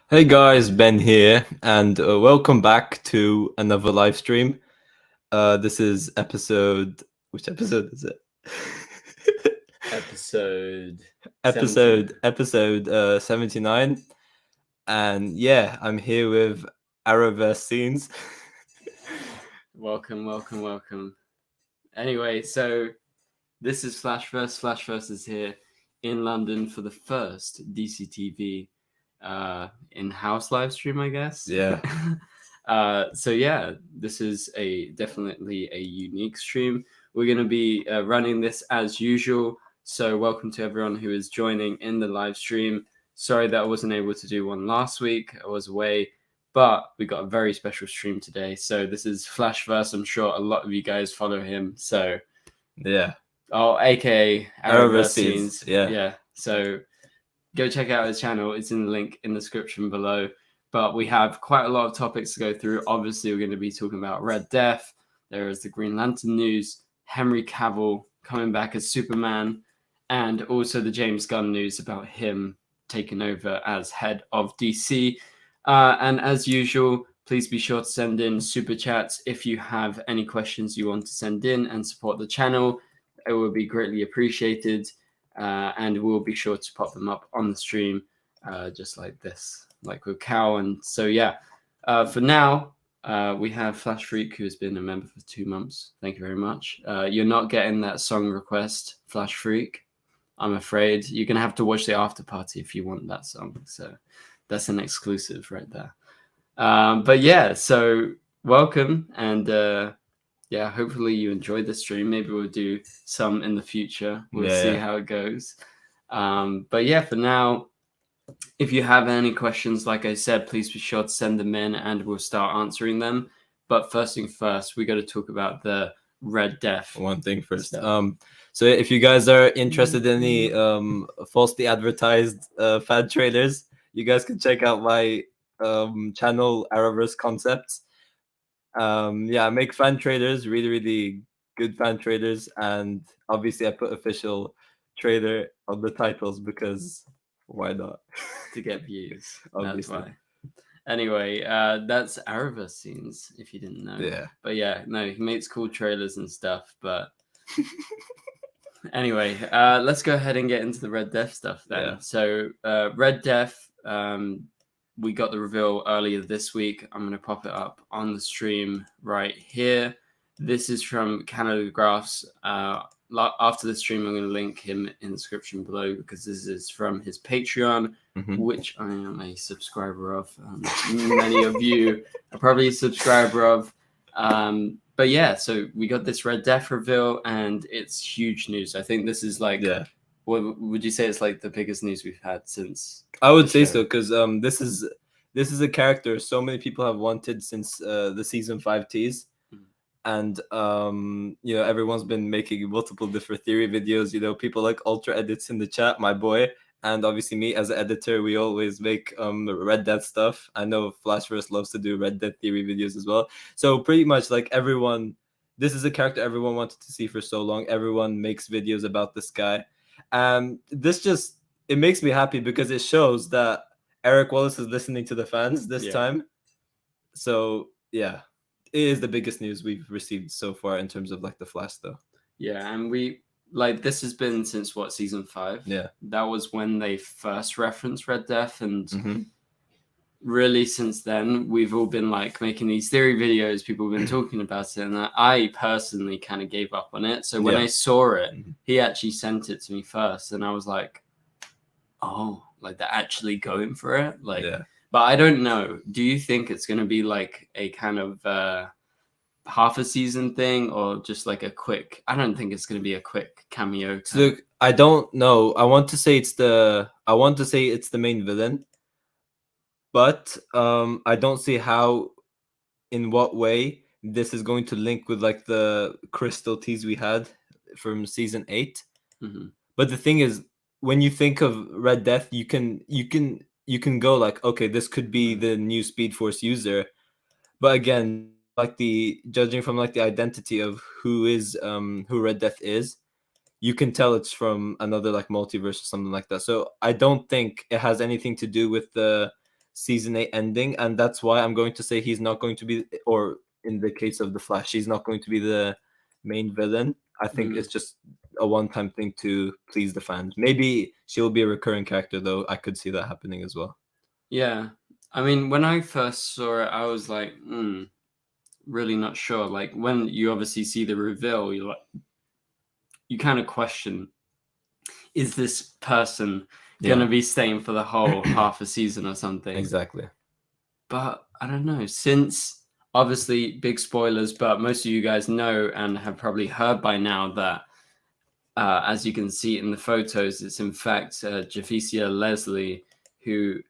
Hey guys, Ben here, and welcome back to another live stream. This is episode. Which episode is it? Episode episode 79, and yeah, I'm here with Arrowverse scenes. welcome. Anyway, so this is Flashverse. Flashverse is here in London for the first DCTV in-house live stream, I guess. Yeah. So yeah, this is definitely a unique stream. We're going to be running this as usual. So welcome to everyone who is joining in the live stream. Sorry that I wasn't able to do one last week. I was away, but we got a very special stream today. So this is Flashverse. I'm sure a lot of you guys follow him. So Yeah. Oh, aka Arrowverse Arrowverse scenes. Yeah. So go check out his channel. It's in the link in the description below. But we have quite a lot of topics to go through. Obviously, we're going to be talking about Red Death. There is the Green Lantern news, Henry Cavill coming back as Superman, and also the James Gunn news about him taking over as head of DC. And as usual, please be sure to send in super chats if you have any questions you want to send in and support the channel. It will be greatly appreciated. And we'll be sure to pop them up on the stream, just like this, like with Cal. And so, yeah, for now, we have Flash Freak, who has been a member for 2 months. Thank you very much. You're not getting that song request, Flash Freak. I'm afraid you're going to have to watch the after party if you want that song. So that's an exclusive right there. But yeah, so welcome. And yeah, hopefully you enjoyed the stream. Maybe we'll do some in the future. We'll see how it goes. But yeah, for now, if you have any questions, like I said, please be sure to send them in and we'll start answering them. But first thing first, we got to talk about the Red Death. One thing first. So if you guys are interested in any falsely advertised fan trailers, you guys can check out my channel Arrowverse Concepts. Yeah, I make fan trailers, really good fan trailers, and obviously I put official trailer on the titles because why not? To get views. Obviously. That's why. Anyway, that's Arrowverse scenes, if you didn't know. Yeah. But yeah, no, he makes cool trailers and stuff, but anyway, let's go ahead and get into the Red Death stuff then. Yeah. So Red Death, we got the reveal earlier this week. I'm going to pop it up on the stream right here. This is from Canada Graphs. After the stream, I'm going to link him in the description below because this is from his Patreon, which I am a subscriber of. Many of you are probably a subscriber of. But yeah, so we got this Red Death reveal, and it's huge news. I think this is like, what would you say? It's like the biggest news we've had since. I would say so because this is a character so many people have wanted since the season 5 tease. And you know, everyone's been making multiple different theory videos. You know, people like Ultra Edits in the chat, my boy, and obviously me as an editor. We always make Red Death stuff. I know Flashverse loves to do Red Death theory videos as well. So pretty much like everyone, this is a character everyone wanted to see for so long. Everyone makes videos about this guy, and this just it makes me happy because it shows that Eric Wallace is listening to the fans this time. So yeah. It is the biggest news we've received so far in terms of like the Flash though. Yeah, and we like this has been since what, season 5? Yeah. That was when they first referenced Red Death, and really since then we've all been like making these theory videos, people have been talking about it, and I personally kind of gave up on it. So when I saw it, he actually sent it to me first, and I was like, oh, like they're actually going for it. Like but I don't know. Do you think it's going to be like a kind of half a season thing or just like a quick? I don't think it's going to be a quick cameo. Look, I don't know. I want to say it's the main villain, but I don't see how, in what way this is going to link with like the crystal tease we had from season 8. But the thing is, when you think of Red Death, you can go like, okay, this could be the new Speed Force user, but again, like judging from like the identity of who Red Death is, you can tell it's from another like multiverse or something like that. So I don't think it has anything to do with the season 8 ending, and that's why I'm going to say he's not going to be, or in the case of the Flash, he's not going to be the main villain. I think it's just a one-time thing to please the fans. Maybe she'll be a recurring character, though. I could see that happening as well. Yeah, I mean, when I first saw it, I was like, really not sure. Like when you obviously see the reveal, you kind of question, is this person gonna be staying for the whole half a season or something? Exactly. But I don't know, since obviously big spoilers, but most of you guys know and have probably heard by now that as you can see in the photos, it's in fact Javicia Leslie who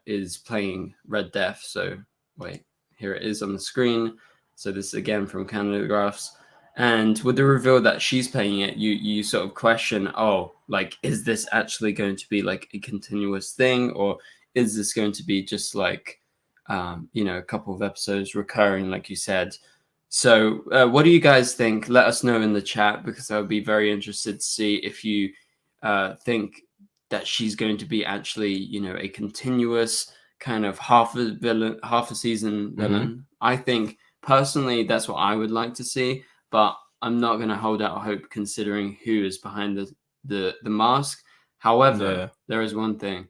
is playing Red Death. So wait, here it is on the screen. So this is again from Canada Graphs. And with the reveal that she's playing it, you sort of question, oh, like, is this actually going to be like a continuous thing, or is this going to be just like, a couple of episodes recurring, like you said? So what do you guys think? Let us know in the chat, because I would be very interested to see if you think that she's going to be actually, a continuous kind of half a season villain. I think personally that's what I would like to see, but I'm not going to hold out hope considering who is behind the mask. However, there is one thing.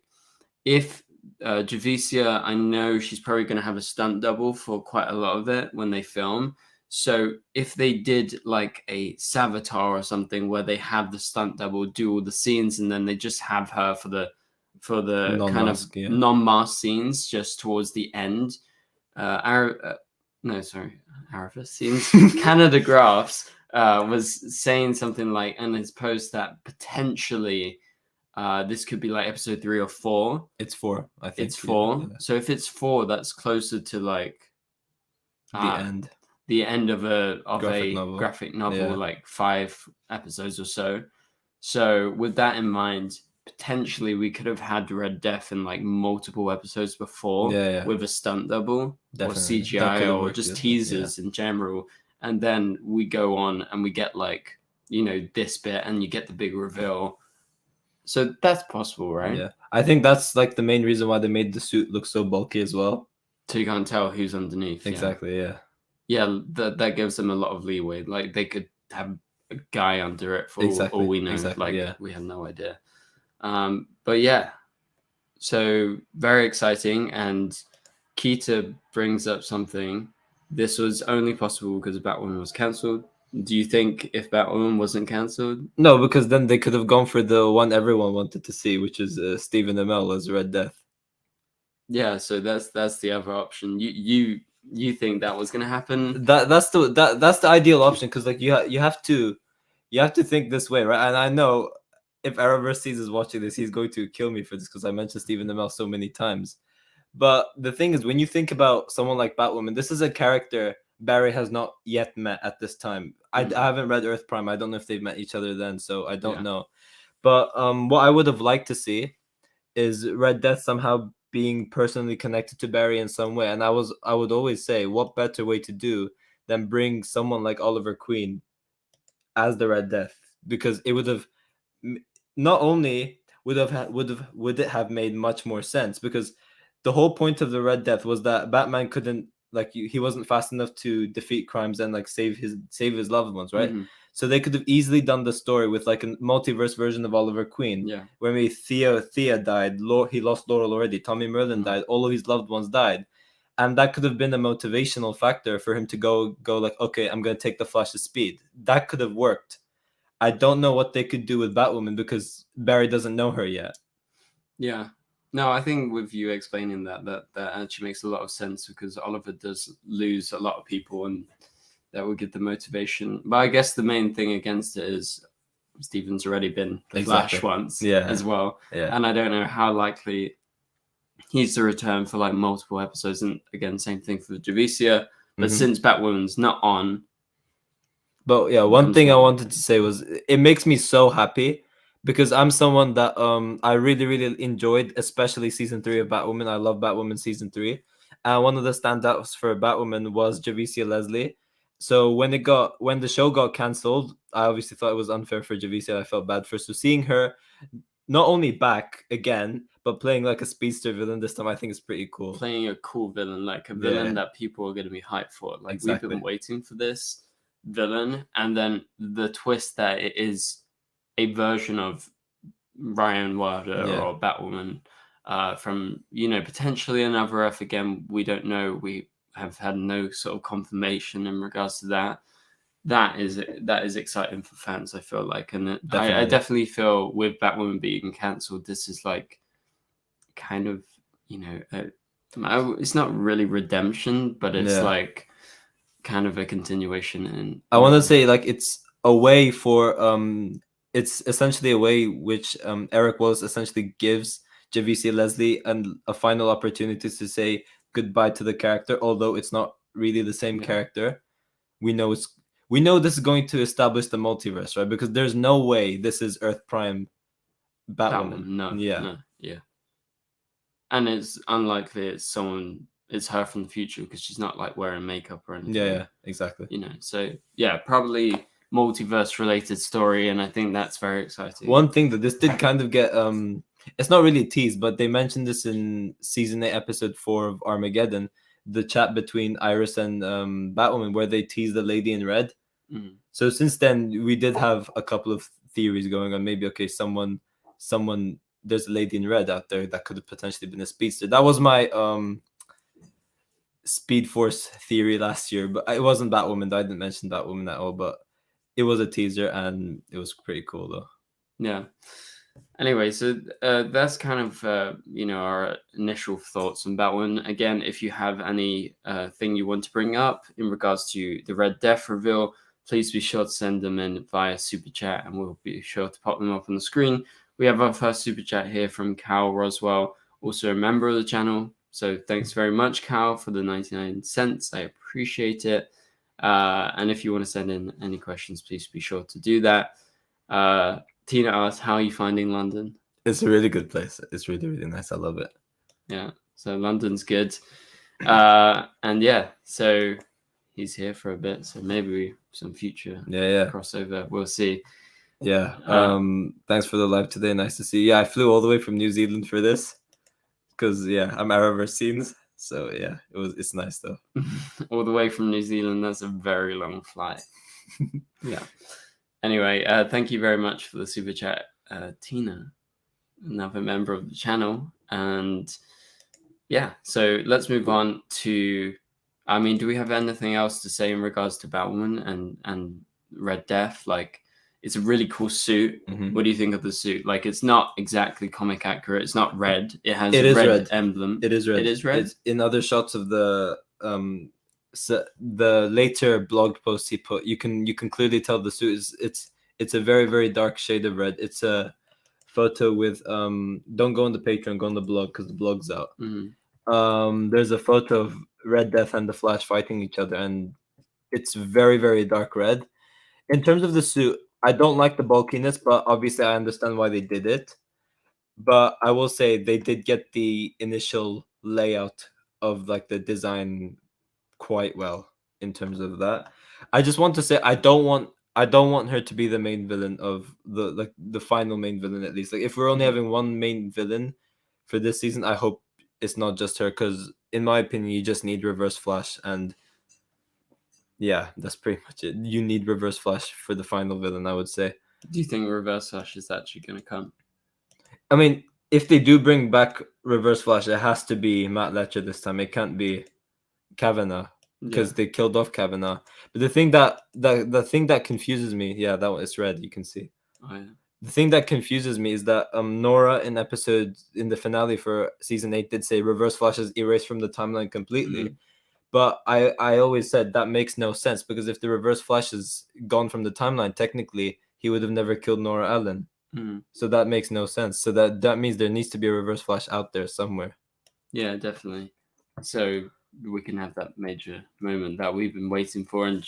If Javicia, I know she's probably going to have a stunt double for quite a lot of it when they film. So if they did like a Savitar or something where they have the stunt double do all the scenes and then they just have her for the kind of non-mask scenes just towards the end. Arrowverse scenes. Canada Graphs was saying something like, in his post, that potentially this could be like episode 3 or 4. It's 4, I think. It's 4. Yeah. So if it's 4, that's closer to like the end of a graphic novel, like 5 episodes or so. So with that in mind, potentially we could have had Red Death in like multiple episodes before with a stunt double or CGI or just teasers in general. And then we go on and we get like, this bit and you get the big reveal. So that's possible, right? Yeah. I think that's like the main reason why they made the suit look so bulky as well. So you can't tell who's underneath. Exactly, yeah. Yeah, that gives them a lot of leeway. Like they could have a guy under it for all we know. We have no idea. But yeah, so very exciting. And Keita brings up something. This was only possible because Batwoman was cancelled. Do you think if Batwoman wasn't cancelled? No, because then they could have gone for the one everyone wanted to see, which is Stephen Amell as Red Death. Yeah, so that's the other option. You think that was gonna happen? That's the ideal option, because like you have to think this way, right? And I know if Arrowverse sees is watching this, he's going to kill me for this because I mentioned Stephen Amell so many times. But the thing is, when you think about someone like Batwoman, this is a character Barry has not yet met at this time. I haven't read Earth Prime. I don't know if they've met each other then, so I don't know. But what I would have liked to see is Red Death somehow being personally connected to Barry in some way. And I would always say, what better way to do than bring someone like Oliver Queen as the Red Death? Because it would have not only would it have made much more sense, because the whole point of the Red Death was that Batman couldn't, like, he wasn't fast enough to defeat crimes and like save his loved ones, right? So they could have easily done the story with like a multiverse version of Oliver Queen. Yeah. Where maybe Thea died, he lost Laurel already, Tommy Merlin died, all of his loved ones died. And that could have been a motivational factor for him to go like, okay, I'm going to take the Flash's speed. That could have worked. I don't know what they could do with Batwoman because Barry doesn't know her yet. Yeah. No, I think with you explaining that actually makes a lot of sense, because Oliver does lose a lot of people and that would give the motivation. But I guess the main thing against it is Stephen's already been the Flash once as well. Yeah. And I don't know how likely he's to return for like multiple episodes. And again, same thing for Javicia. But since Batwoman's not on. But yeah, one thing I wanted to say was it makes me so happy because I'm someone that I really, really enjoyed, especially season 3 of Batwoman. I love Batwoman season 3. And one of the standouts for Batwoman was Javicia Leslie. So when the show got cancelled, I obviously thought it was unfair for Javicia. I felt bad for her. So seeing her not only back again, but playing like a speedster villain this time, I think is pretty cool. Playing a cool villain, like a villain that people are going to be hyped for. Like we've been waiting for this villain, and then the twist that it is a version of Ryan Wilder or Batwoman from, you know, potentially another Earth. Again, we don't know. We have had no sort of confirmation in regards to that. That is exciting for fans, I feel like. And I definitely feel with Batwoman being cancelled, this is like kind of, you know, it's not really redemption, but it's like kind of a continuation. And I want to say like it's a way for it's essentially a way which Eric Wallace essentially gives Javicia Leslie and a final opportunity to say goodbye to the character, although it's not really the same character. We know this is going to establish the multiverse, right? Because there's no way this is Earth Prime Batwoman. No. And it's unlikely it's her from the future, because she's not like wearing makeup or anything. Yeah, exactly. You know, so yeah, probably multiverse related story, and I think that's very exciting. One thing that this did kind of get it's not really a tease, but they mentioned this in season 8 episode 4 of Armageddon, the chat between Iris and Batwoman, where they tease the lady in red. So since then we did have a couple of theories going on. Maybe someone there's a lady in red out there that could have potentially been a speedster. That was my Speed Force theory last year, but it wasn't Batwoman. I didn't mention Batwoman at all, but it was a teaser and it was pretty cool though. Yeah. Anyway, so that's kind of you know, our initial thoughts on Batwoman. Again, if you have any thing you want to bring up in regards to the Red Death reveal, please be sure to send them in via Super Chat, and we'll be sure to pop them up on the screen. We have our first Super Chat here from Cal Roswell, also a member of the channel. So thanks very much, Cal, for the 99 cents. I appreciate it. And if you want to send in any questions, please be sure to do that. Tina asked, how are you finding London? It's a really good place. It's really, really nice. I love it. Yeah, so London's good. And yeah, so he's here for a bit. So maybe some future crossover. We'll see. Yeah. Thanks for the live today. Nice to see you. Yeah, I flew all the way from New Zealand for this. Because I'm Arrowverse scenes. So yeah, it's nice though. All the way from New Zealand, that's a very long flight. Yeah. Anyway, thank you very much for the super chat, Tina, another member of the channel. And yeah, so let's move on to, I mean, do we have anything else to say in regards to Batwoman and Red Death? Like, it's a really cool suit. What do you think of the suit? Like, it's not exactly comic accurate. It's not red. It has a red emblem. It is red. It is red. It's in other shots of the later blog posts he put, you can clearly tell the suit is it's a very, very dark shade of red. It's a photo with don't go on the Patreon, go on the blog because the blog's out. There's a photo of Red Death and the Flash fighting each other, and it's very, very dark red. In terms of the suit, I don't like the bulkiness, but obviously I understand why they did it. But I will say they did get the initial layout of like the design quite well in terms of that. I just want to say I don't want her to be the main villain of the final main villain, at least. Like, if we're only having one main villain for this season, I hope it's not just her, because in my opinion you just need Reverse Flash, and yeah, that's pretty much it. You need Reverse Flash for the final villain, I would say. Do you think Reverse Flash is actually going to come? I mean, if they do bring back Reverse Flash, it has to be Matt Letcher this time. It can't be Kavanaugh, because they killed off Kavanaugh. But the thing that confuses me, that one is red. You can see. Oh, yeah. The thing that confuses me is that Nora in the finale for season 8 did say Reverse Flash is erased from the timeline completely. But I always said that makes no sense, because if the Reverse Flash is gone from the timeline, technically he would have never killed Nora Allen. So that makes no sense. So that means there needs to be a Reverse Flash out there somewhere. Yeah, definitely. So we can have that major moment that we've been waiting for, and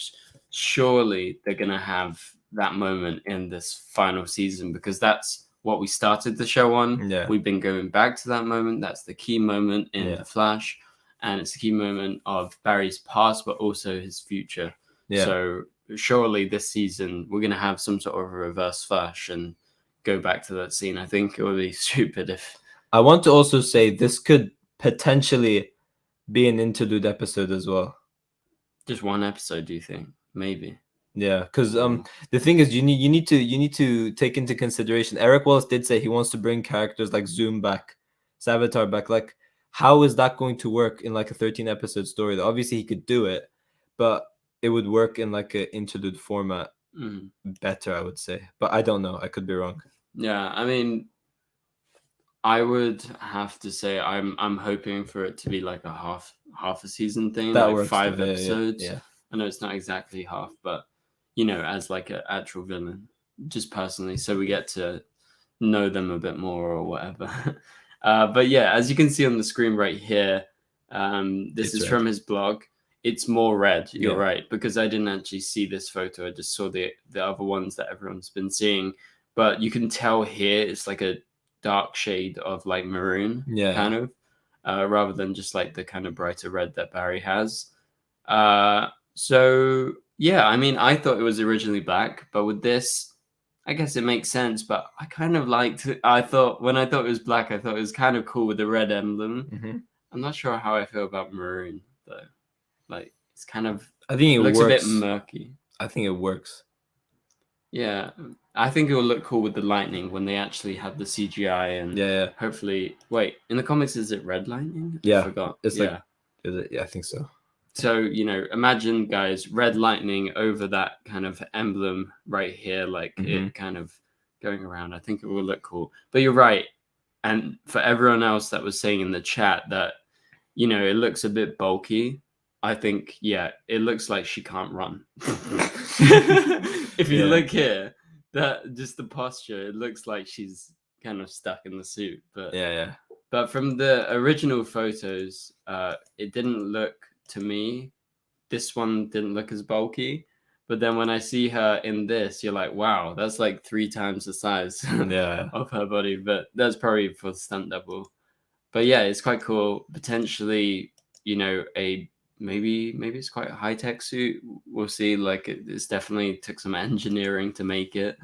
surely they're going to have that moment in this final season, because that's what we started the show on. We've been going back to that moment. That's the key moment in The Flash, and it's the key moment of Barry's past, but also his future. So surely this season we're going to have some sort of Reverse Flash and go back to that scene. I think it would be stupid if I want to also say this could potentially be an interlude episode as well. Just one episode, do you think? Maybe. Yeah, because the thing is, you need to take into consideration. Eric Wallace did say he wants to bring characters like Zoom back, Savitar back. Like, how is that going to work in like a 13 episode story? Obviously, he could do it, but it would work in like an interlude format better, I would say. But I don't know. I could be wrong. Yeah, I mean, I would have to say I'm hoping for it to be like a half a season thing, That like works 5 too. Yeah, episodes. yeah. I know it's not exactly half, but you know, as like an actual villain, just personally, so we get to know them a bit more or whatever. But yeah, as you can see on the screen right here, this is from his blog. It's more red. You're right, because I didn't actually see this photo. I just saw the other ones that everyone's been seeing. But you can tell here it's like a dark shade of like maroon, kind of, rather than just like the kind of brighter red that Barry has. So yeah, I mean, I thought it was originally black, but with this, I guess it makes sense. But I kind of liked it. I thought when I thought it was black, I thought it was kind of cool with the red emblem. I'm not sure how I feel about maroon though. Like it's kind of, I think it looks works. a bit murky. I think it works. Yeah, I think it will look cool with the lightning when they actually have the CGI and hopefully. Wait, in the comics, is it red lightning? Yeah, I forgot. It's like, is it? Yeah, I think so. So you know, imagine guys, red lightning over that kind of emblem right here, like it kind of going around. I think it will look cool. But you're right, and for everyone else that was saying in the chat that you know it looks a bit bulky. I think, yeah, it looks like she can't run. If you look here, that just the posture, it looks like she's kind of stuck in the suit. But But from the original photos, it didn't look to me. This one didn't look as bulky. But then when I see her in this, you're like, wow, that's like 3 times the size of her body. But that's probably for the stunt double. But yeah, it's quite cool. Potentially, you know, maybe it's quite a high-tech suit. We'll see. Like it's definitely took some engineering to make it.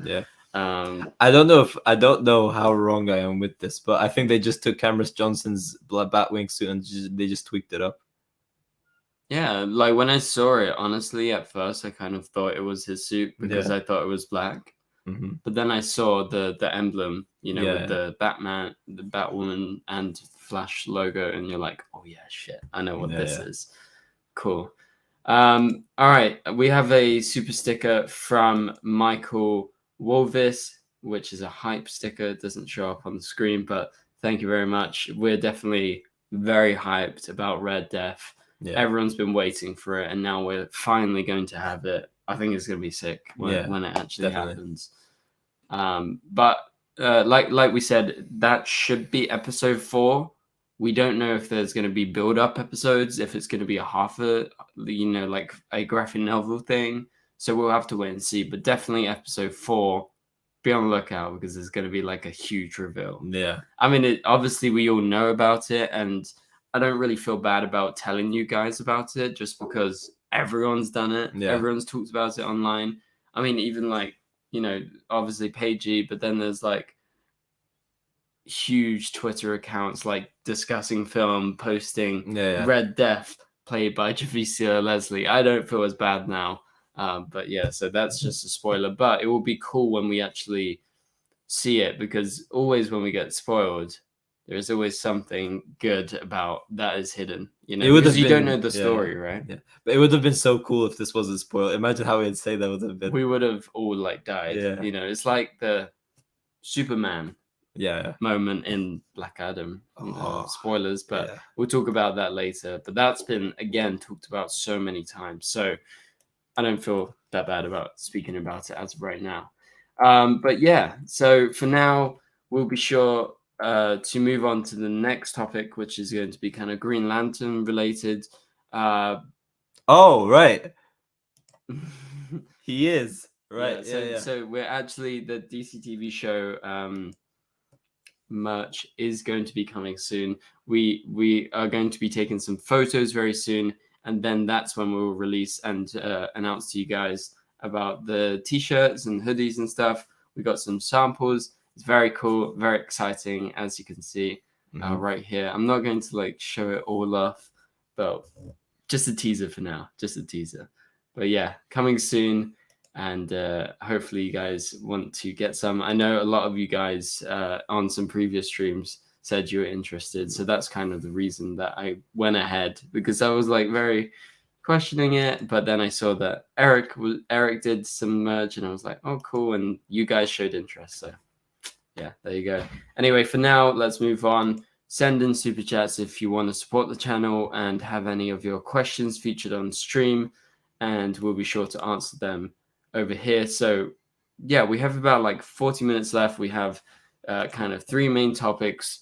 I don't know how wrong I am with this, but I think they just took Cameron Johnson's Batwing suit and they just tweaked it up. Yeah, like when I saw it, honestly, at first I kind of thought it was his suit because I thought it was black. But then I saw the emblem, you know, with the Batman, the Batwoman, and Flash logo, and you're like, oh yeah, shit, I know what this is. Cool. All right, we have a super sticker from Michael Wolvis, which is a hype sticker. It doesn't show up on the screen, but thank you very much. We're definitely very hyped about Red Death. Everyone's been waiting for it, and now we're finally going to have it. I think it's going to be sick when it actually happens. But like we said, that should be episode 4. We don't know if there's going to be build-up episodes, if it's going to be like a graphic novel thing. So we'll have to wait and see. But definitely episode 4, be on the lookout because there's going to be like a huge reveal. Yeah. I mean, obviously we all know about it, and I don't really feel bad about telling you guys about it just because everyone's done it. Yeah. Everyone's talked about it online. I mean, even like, you know, obviously Paigey, but then there's like huge Twitter accounts like discussing film, posting Red Death played by Javicia Leslie. I don't feel as bad now. But yeah, so that's just a spoiler. But it will be cool when we actually see it because always when we get spoiled, there's always something good about that is hidden, you know, because you don't know the story, right? Yeah, but it would have been so cool if this wasn't spoiled. Imagine how we'd say that would have been. We would have all like died. Yeah. You know, it's like the Superman moment in Black Adam. Spoilers, but we'll talk about that later. But that's been again talked about so many times, so I don't feel that bad about speaking about it as of right now. But yeah, so for now, we'll be sure to move on to the next topic, which is going to be kind of Green Lantern related. Oh, right. He is. Right. So we're actually, the DCTV show merch is going to be coming soon. We are going to be taking some photos very soon, and then that's when we'll release and announce to you guys about the t-shirts and hoodies and stuff. We got some samples. It's very cool, very exciting, as you can see. right here. I'm not going to like show it all off, but just a teaser for now. Just a teaser. But yeah, coming soon. And hopefully you guys want to get some. I know a lot of you guys on some previous streams said you were interested. So that's kind of the reason that I went ahead, because I was like very questioning it. But then I saw that Eric did some merch and I was like, oh, cool. And you guys showed interest. So yeah, there you go. Anyway, for now, let's move on. Send in super chats if you want to support the channel and have any of your questions featured on stream. And we'll be sure to answer them over here. So yeah, we have about like 40 minutes left. We have kind of 3 main topics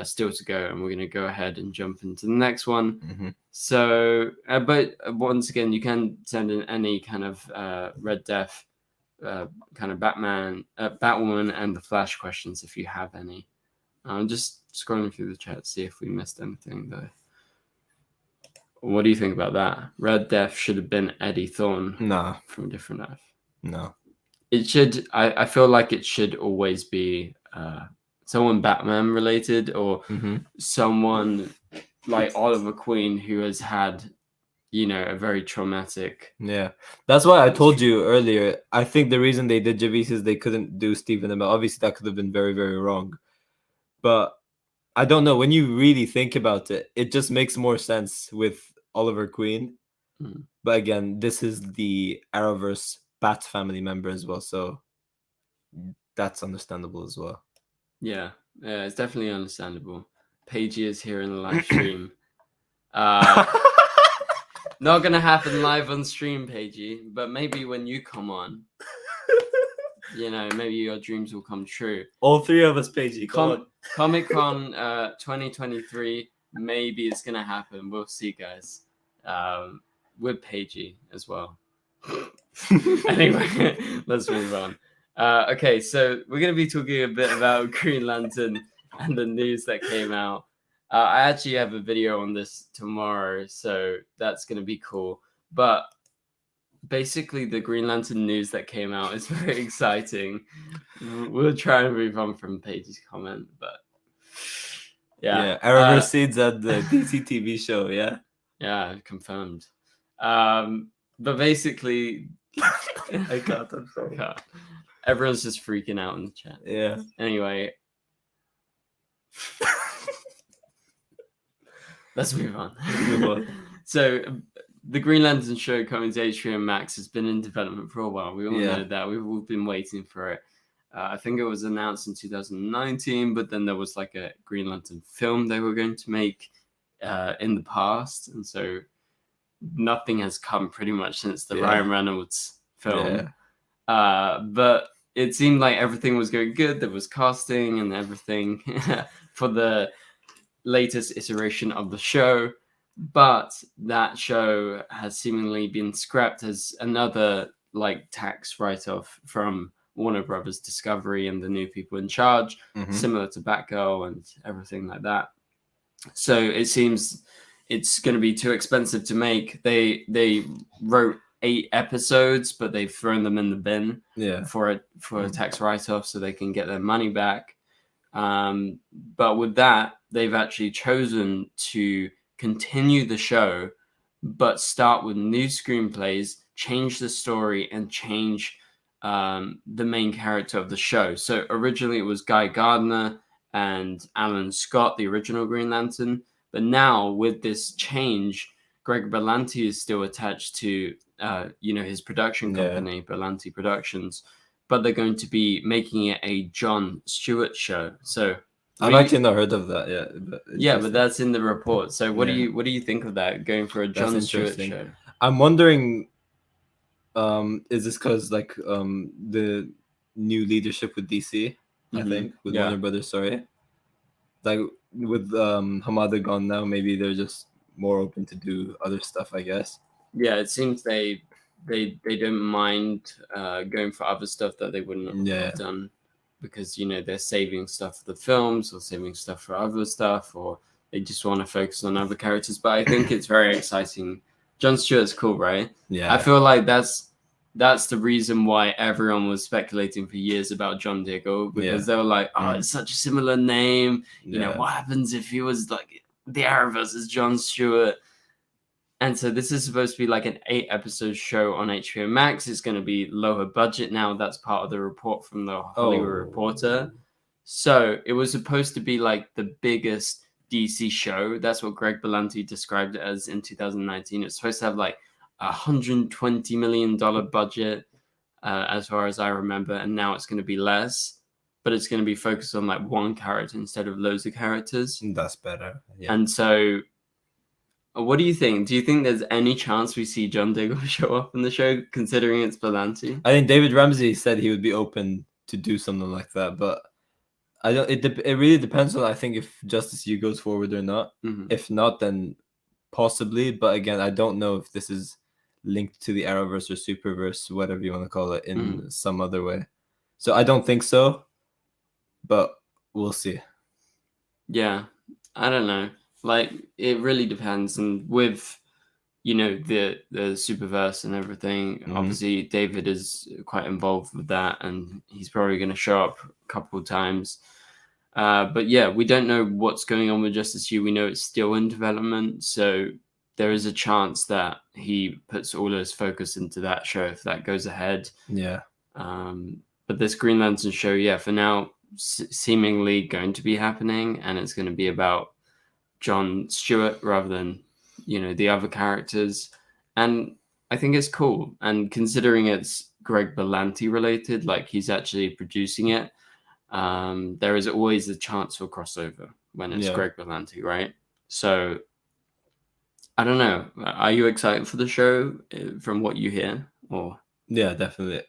still to go, and we're going to go ahead and jump into the next one. So but once again, you can send in any kind of Red Death, kind of Batman, Batwoman, and the Flash questions if you have any. I'm just scrolling through the chat to see if we missed anything though. What do you think about that? Red Death should have been Eddie Thawne. Nah. From Different Earth. No. It should. I feel like it should always be someone Batman related, or someone like Oliver Queen who has had, you know, a very traumatic. Yeah, that's why I told you earlier. I think the reason they did Javis is they couldn't do Stephen Amell. Obviously, that could have been very, very wrong. But I don't know. When you really think about it, it just makes more sense with Oliver Queen. But again, this is the Arrowverse Bat family member as well, so that's understandable as well. Yeah, it's definitely understandable. Paigey is here in the live stream. Not gonna happen live on stream, Paigey, but maybe when you come on, you know, maybe your dreams will come true. All 3 of us, Paigey. Comic-Con 2023, maybe it's gonna happen. We'll see, guys. With Paigey as well. Anyway, let's move on. Okay, so we're going to be talking a bit about Green Lantern and the news that came out. I actually have a video on this tomorrow, so that's going to be cool. But basically, the Green Lantern news that came out is very exciting. We'll try and move on from Paige's comment, but yeah. Arrowverse seeds at the DCTV show, yeah? Yeah, confirmed. But basically, I can't. I'm sorry. Everyone's just freaking out in the chat. Yeah. Anyway, let's move on. So, the Green Lantern show coming to HBO Max has been in development for a while. We all know that. We've all been waiting for it. I think it was announced in 2019, but then there was like a Green Lantern film they were going to make in the past, and so nothing has come pretty much since the Ryan Reynolds film. But it seemed like everything was going good. There was casting and everything for the latest iteration of the show, but that show has seemingly been scrapped as another like tax write-off from Warner Brothers Discovery and the new people in charge, similar to Batgirl and everything like that. So it seems it's going to be too expensive to make. They wrote 8 episodes, but they've thrown them in the bin for a tax write-off so they can get their money back. But with that, they've actually chosen to continue the show, but start with new screenplays, change the story, and change the main character of the show. So originally it was Guy Gardner and Alan Scott, the original Green Lantern. But now with this change, Greg Berlanti is still attached to, his production company, Berlanti Productions. But they're going to be making it a Jon Stewart show. So I've actually not heard of that yet. But that's in the report. So what do you think of that, going for a Jon Stewart show? I'm wondering, is this because like the new leadership with DC? I think with Warner Brothers. Sorry, like with Hamada gone now, maybe they're just more open to do other stuff, I guess. Yeah, it seems they don't mind going for other stuff that they wouldn't have done, because they're saving stuff for the films or saving stuff for other stuff, or they just want to focus on other characters. But I think it's very exciting. Jon Stewart's cool, right? Yeah, I feel like that's that's the reason why everyone was speculating for years about John Diggle, because they were like, oh, it's such a similar name. You know, what happens if he was like the Arrowverse is Jon Stewart? And so this is supposed to be like an 8-episode show on HBO Max. It's going to be lower budget now. That's part of the report from the Hollywood Reporter. So it was supposed to be like the biggest DC show. That's what Greg Berlanti described it as in 2019. It's supposed to have like $120 million budget, as far as I remember. And now it's going to be less, but it's going to be focused on like one character instead of loads of characters. That's better. Yeah. And so what do you think? Do you think there's any chance we see John Diggle show up in the show, considering it's Berlanti? I think David Ramsey said he would be open to do something like that, but I don't. It really depends on, I think, if Justice EU goes forward or not. If not, then possibly. But again, I don't know if this is linked to the Arrowverse or Superverse, whatever you want to call it, in some other way. So I don't think so, but we'll see. Yeah, I don't know. Like, it really depends. And with, you know, the Superverse and everything, obviously David is quite involved with that, and he's probably going to show up a couple of times. But yeah, we don't know what's going on with Justice EU. We know it's still in development, so there is a chance that he puts all his focus into that show if that goes ahead. Yeah. But this Green Lantern show, yeah, for now, seemingly going to be happening, and it's going to be about Jon Stewart rather than, you know, the other characters. And I think it's cool. And considering it's Greg Berlanti related, like he's actually producing it, there is always a chance for crossover when it's Greg Berlanti, right? So I don't know. Are you excited for the show from what you hear? Or yeah, definitely.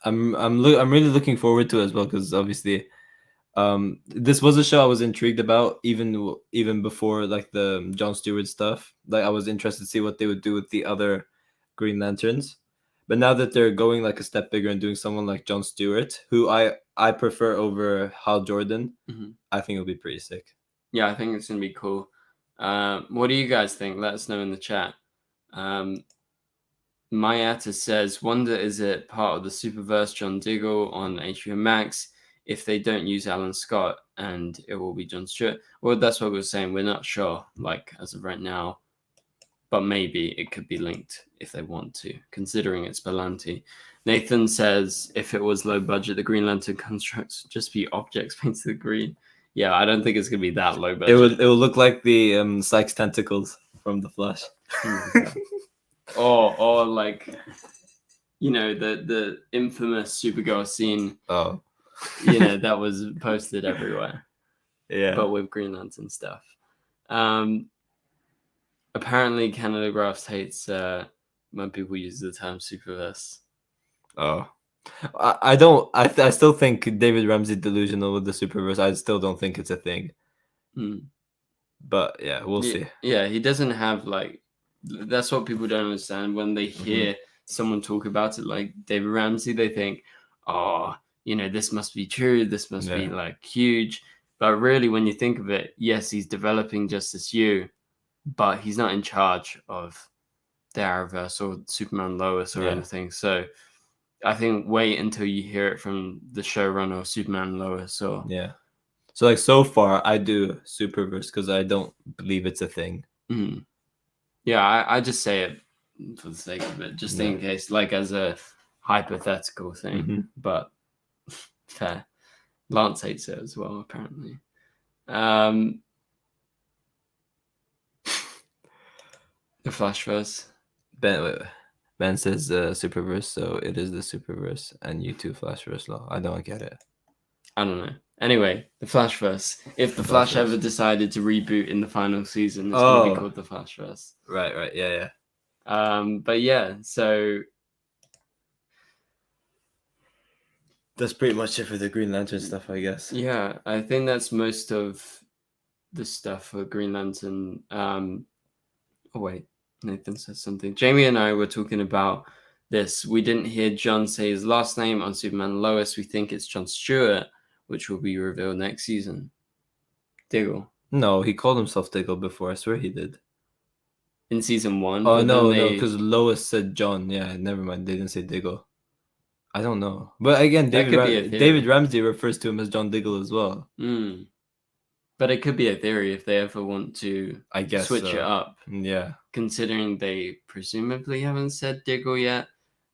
I'm really looking forward to it as well, because obviously this was a show I was intrigued about even before like the Jon Stewart stuff. Like I was interested to see what they would do with the other Green Lanterns. But now that they're going like a step bigger and doing someone like Jon Stewart, who I prefer over Hal Jordan, I think it'll be pretty sick. Yeah, I think it's gonna be cool. What do you guys think? Let us know in the chat. Mayata says, wonder is it part of the Superverse John Diggle on HBO Max if they don't use Alan Scott and it will be Jon Stewart? Well, that's what we're saying. We're not sure, like, as of right now. But maybe it could be linked if they want to, considering it's Berlanti. Nathan says, if it was low budget, the Green Lantern constructs would just be objects painted green. Yeah, I don't think it's going to be that low budget. It will look like the Sykes tentacles from The Flash. Or like, you know, the infamous Supergirl scene. Oh. You know, that was posted everywhere. Yeah. But with Green Lantern stuff. Apparently, Canada Graphs hates when people use the term Superverse. Oh. I don't. I still think David Ramsey delusional with the Superverse. I still don't think it's a thing. But yeah, we'll see. Yeah, he doesn't have like. That's what people don't understand when they hear someone talk about it, like David Ramsey. They think, oh, you know, this must be true. This must be like huge. But really, when you think of it, yes, he's developing Justice EU, but he's not in charge of the Arrowverse or Superman Lois or anything. So I think wait until you hear it from the showrunner or Superman Lois or So like so far, I do Superverse because I don't believe it's a thing. Yeah, I just say it for the sake of it, just in case, like as a hypothetical thing. But fair. Lance hates it as well, apparently. The Flashverse. Ben says Superverse, so it is the Superverse, and you too Flashverse law. I don't get it. I don't know. Anyway, the Flashverse. If the Flash ever decided to reboot in the final season, it's going to be called the Flashverse. Right. Yeah. But yeah, so that's pretty much it for the Green Lantern stuff, I guess. Yeah, I think that's most of the stuff for Green Lantern. Oh wait, Nathan says something. Jamie and I were talking about this. We didn't hear John say his last name on Superman and Lois. We think it's Jon Stewart, which will be revealed next season. Diggle. No, he called himself Diggle before. I swear he did. in season 1. Oh but no, then no, they because Lois said John. Yeah, never mind. They didn't say Diggle. I don't know, but again, That could be a David theory. Ramsey refers to him as John Diggle as well. But it could be a theory if they ever want to I guess switch it up. Yeah, Considering they presumably haven't said Diggle yet,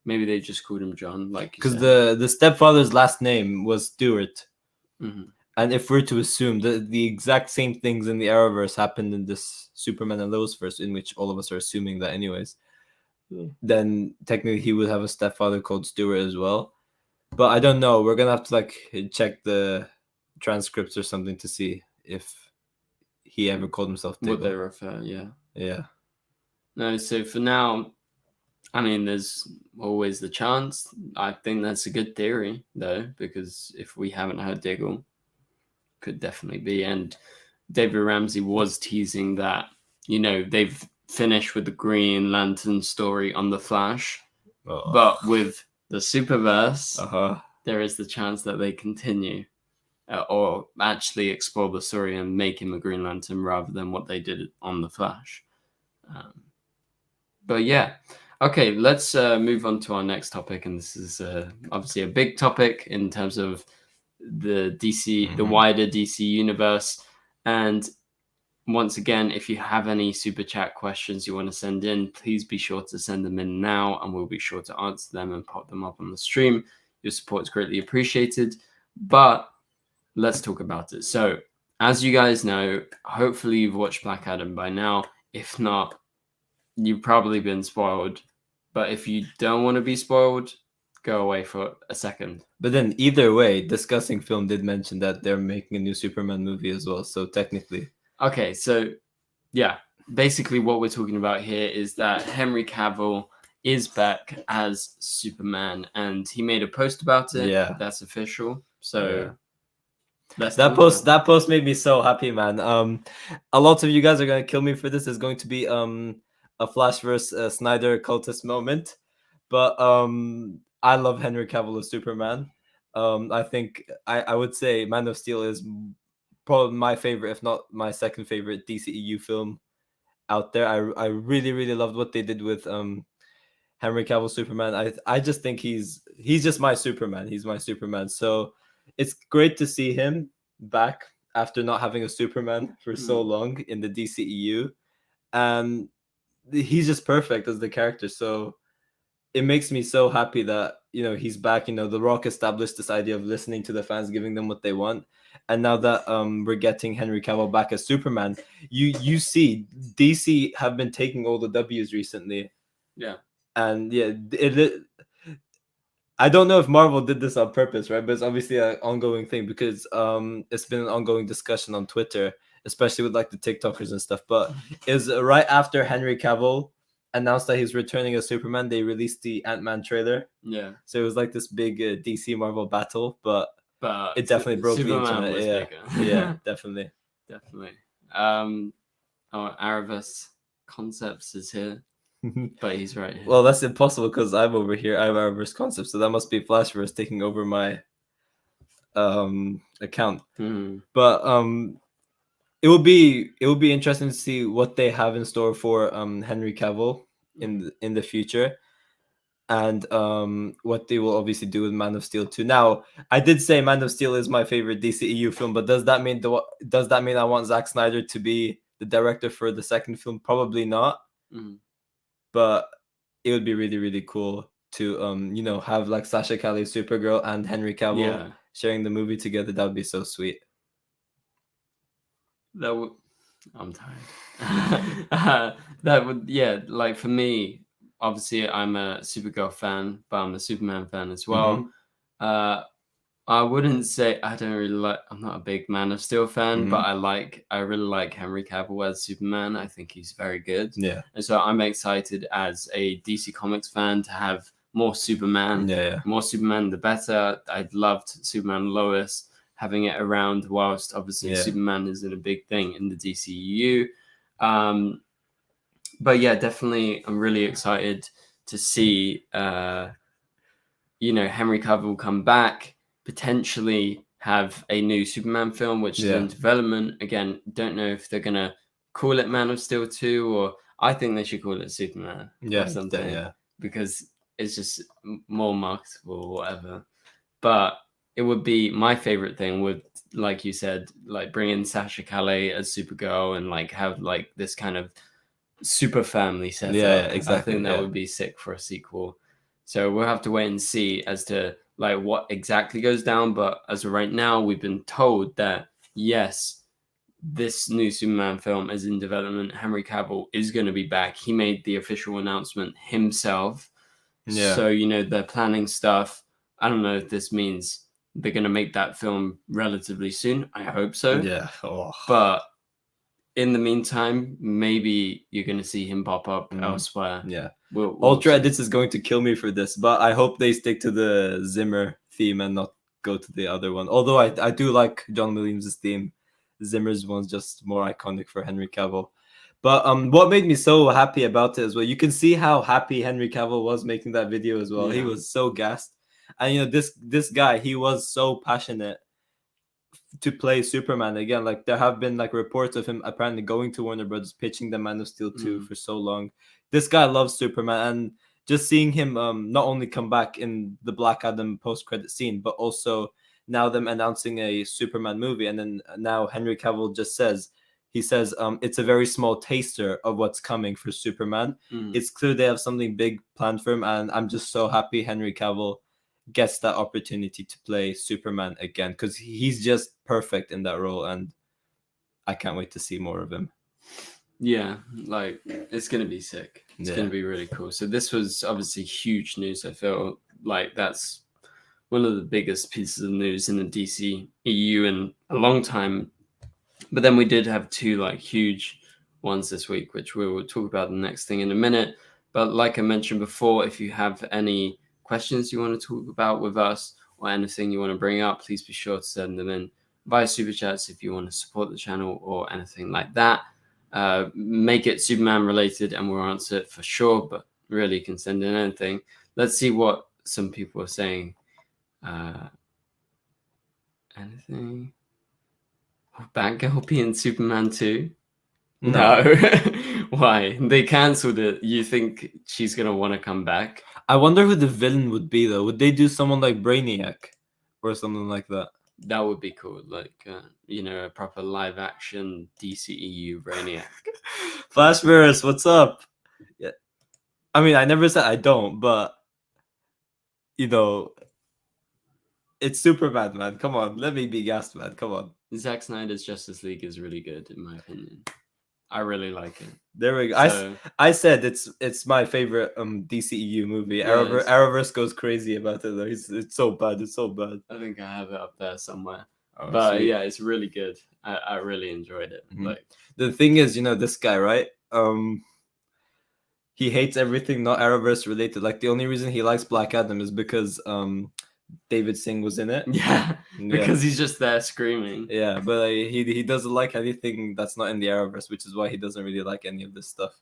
maybe they just called him John, like you because said. the stepfather's last name was Stewart. Mhm. And if we're to assume that the exact same things in the Arrowverse happened in this Superman and Lois verse, in which all of us are assuming that anyways, then technically he would have a stepfather called Stewart as well. But I don't know. We're gonna have to like check the transcripts or something to see if he ever called himself Diggle. What they refer, yeah. Yeah. No, so for now, I mean, there's always the chance. I think that's a good theory, though, because if we haven't heard Diggle, could definitely be. And David Ramsey was teasing that, you know, they've finished with the Green Lantern story on The Flash, but with the Superverse, there is the chance that they continue or actually explore the story and make him a Green Lantern rather than what they did on The Flash. But yeah. Okay, let's move on to our next topic, and this is obviously a big topic in terms of the DC, the wider DC universe. And once again, if you have any super chat questions you want to send in, please be sure to send them in now, and we'll be sure to answer them and pop them up on the stream. Your support is greatly appreciated. But let's talk about it. So, as you guys know, hopefully you've watched Black Adam by now. If not, you've probably been spoiled. But if you don't want to be spoiled, go away for a second. But then either way, Discussing Film did mention that they're making a new Superman movie as well. So technically. Okay, so yeah, basically what we're talking about here is that Henry Cavill is back as Superman, and he made a post about it. Yeah. That's official. So that post made me so happy, man. A lot of you guys are gonna kill me for this. There's going to be a Flashverse Snyder cultist moment, but I love Henry Cavill as Superman. I think I would say Man of Steel is probably my favorite, if not my second favorite DCEU film out there. I really loved what they did with Henry Cavill Superman. I just think he's just my Superman. He's my Superman. So it's great to see him back after not having a Superman for so long in the DCEU. And he's just perfect as the character. So it makes me so happy that, you know, he's back. You know, The Rock established this idea of listening to the fans, giving them what they want. And now that we're getting Henry Cavill back as Superman, you see DC have been taking all the W's recently. Yeah. And yeah, I don't know if Marvel did this on purpose, right? But it's obviously an ongoing thing because it's been an ongoing discussion on Twitter, especially with like the TikTokers and stuff. But is right after Henry Cavill announced that he's returning as Superman, they released the Ant-Man trailer. Yeah. So it was like this big DC Marvel battle, but it definitely broke Superman the internet. was Yeah, bigger. yeah, definitely. Arrowverse Concepts is here. But he's right here. Well, that's impossible because I'm over here. I have Arrowverse Concepts, so that must be Flashverse taking over my account. But it will be interesting to see what they have in store for Henry Cavill in the future, and what they will obviously do with Man of Steel 2. Now, I did say Man of Steel is my favorite DCEU film, but does that mean I want Zack Snyder to be the director for the second film? Probably not. But it would be really cool to you know, have like Sasha Calle's Supergirl and Henry Cavill sharing the movie together. That would be so sweet. I'm tired. That would, yeah, like for me, obviously I'm a Supergirl fan, but I'm a Superman fan as well. I wouldn't say I'm not a big Man of Steel fan, but I really like Henry Cavill as Superman. I think he's very good. Yeah. And so I'm excited as a DC Comics fan to have more Superman. Yeah. More Superman, the better. I loved Superman Lois, having it around whilst obviously Superman isn't a big thing in the DCEU. But yeah, definitely I'm really excited to see you know, Henry Cavill come back, potentially have a new Superman film, which is in development. Again, don't know if they're going to call it Man of Steel 2, or I think they should call it Superman or something. Yeah. Because it's just more marketable or whatever. But it would be my favorite thing would, like you said, like bring in Sasha Calais as Supergirl and like have like this kind of super family setup. Yeah, exactly. I think that would be sick for a sequel. So we'll have to wait and see as to like what exactly goes down. But as of right now, we've been told that yes, this new Superman film is in development. Henry Cavill is going to be back. He made the official announcement himself. Yeah. So, you know, they're planning stuff. I don't know if this means they're going to make that film relatively soon. I hope so. Yeah. Oh. But in the meantime, maybe you're going to see him pop up elsewhere. Yeah. We'll Ultra see. Edits is going to kill me for this, but I hope they stick to the Zimmer theme and not go to the other one. Although I do like John Williams' theme. Zimmer's one's just more iconic for Henry Cavill. But what made me so happy about it as well, you can see how happy Henry Cavill was making that video as well. Yeah. He was so gassed. And you know, this guy, he was so passionate to play Superman again. Like there have been like reports of him apparently going to Warner Brothers, pitching the Man of Steel 2 for so long. This guy loves Superman, and just seeing him not only come back in the Black Adam post-credit scene, but also now them announcing a Superman movie, and then now Henry Cavill just says it's a very small taster of what's coming for Superman. It's clear they have something big planned for him, and I'm just so happy Henry Cavill gets that opportunity to play Superman again, because he's just perfect in that role, and I can't wait to see more of him. Yeah, like it's gonna be sick. It's gonna be really cool. So this was obviously huge news. I feel like that's one of the biggest pieces of news in the DCEU in a long time. But then we did have two like huge ones this week, which we will talk about the next thing in a minute. But like I mentioned before, if you have any questions you want to talk about with us or anything you want to bring up, please be sure to send them in via super chats if you want to support the channel or anything like that. Make it Superman related and we'll answer it for sure, but really you can send in anything. Let's see what some people are saying. Anything? Batgirl being Superman 2? No. Why? They cancelled it. You think she's going to want to come back? I wonder who the villain would be, though. Would they do someone like Brainiac or something like that? That would be cool. Like, you know, a proper live action DCEU Brainiac. Flashverse, what's up? Yeah. I mean, I never said I don't, but, you know, it's Superman, man. Come on. Let me be gassed, man. Come on. Zack Snyder's Justice League is really good, in my opinion. I really like it. There we go. So, I said it's my favorite DCEU movie. Yeah, Arrowverse goes crazy about it, though. It's so bad. It's so bad. I think I have it up there somewhere. Oh, but sweet. Yeah, it's really good. I really enjoyed it. Like the thing is, you know, this guy, right? He hates everything not Arrowverse related. Like the only reason he likes Black Adam is because David Singh was in it. Yeah, because he's just there screaming. Yeah, but he doesn't like anything that's not in the Arrowverse, which is why he doesn't really like any of this stuff.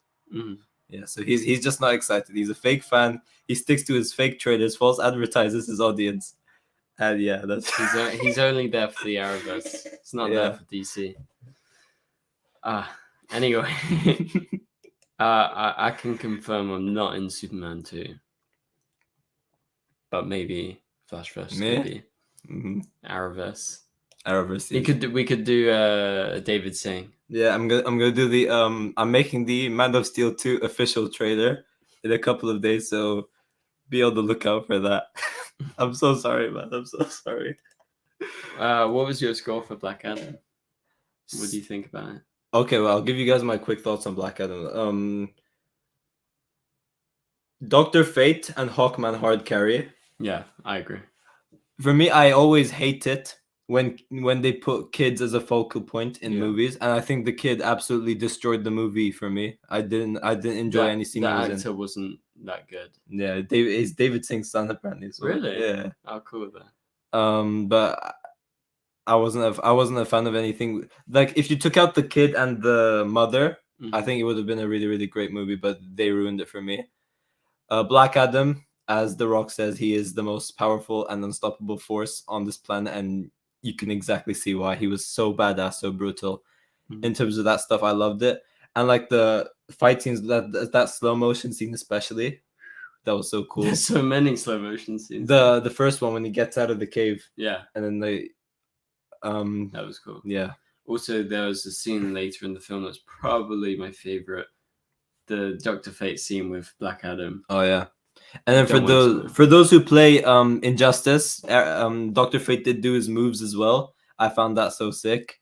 Yeah, so he's just not excited. He's a fake fan. He sticks to his fake trailers, false advertises his audience, and yeah, that's he's only there for the Arrowverse. It's not there for DC. Anyway, I can confirm I'm not in Superman 2, but maybe Flashverse, maybe Arrowverse. Arrowverse. We could do David Singh. Yeah, I'm gonna do the I'm making the Man of Steel 2 official trailer in a couple of days, so be on the lookout for that. I'm so sorry, man. I'm so sorry. What was your score for Black Adam? What do you think about it? Okay, well, I'll give you guys my quick thoughts on Black Adam. Dr. Fate and Hawkman hard carry. Yeah, I agree. For me, I always hate it when they put kids as a focal point in movies, and I think the kid absolutely destroyed the movie for me. I didn't enjoy any scene. The actor wasn't that good. Yeah, it's David Singh's son apparently. So, really? Yeah. Oh, cool then. But I wasn't a fan of anything. Like if you took out the kid and the mother, I think it would have been a really, really great movie, but they ruined it for me. Black Adam, as The Rock says, he is the most powerful and unstoppable force on this planet, and you can exactly see why. He was so badass, so brutal. In terms of that stuff, I loved it. and like the fight scenes, that slow motion scene especially, that was so cool. There's so many slow motion scenes. The first one when he gets out of the cave, Yeah, and then that was cool. yeah. Also, there was a scene later in the film that's probably my favorite, the Dr. Fate scene with Black Adam. Oh yeah. And then Don't for those who play Injustice, Dr. Fate did do his moves as well. I found that so sick.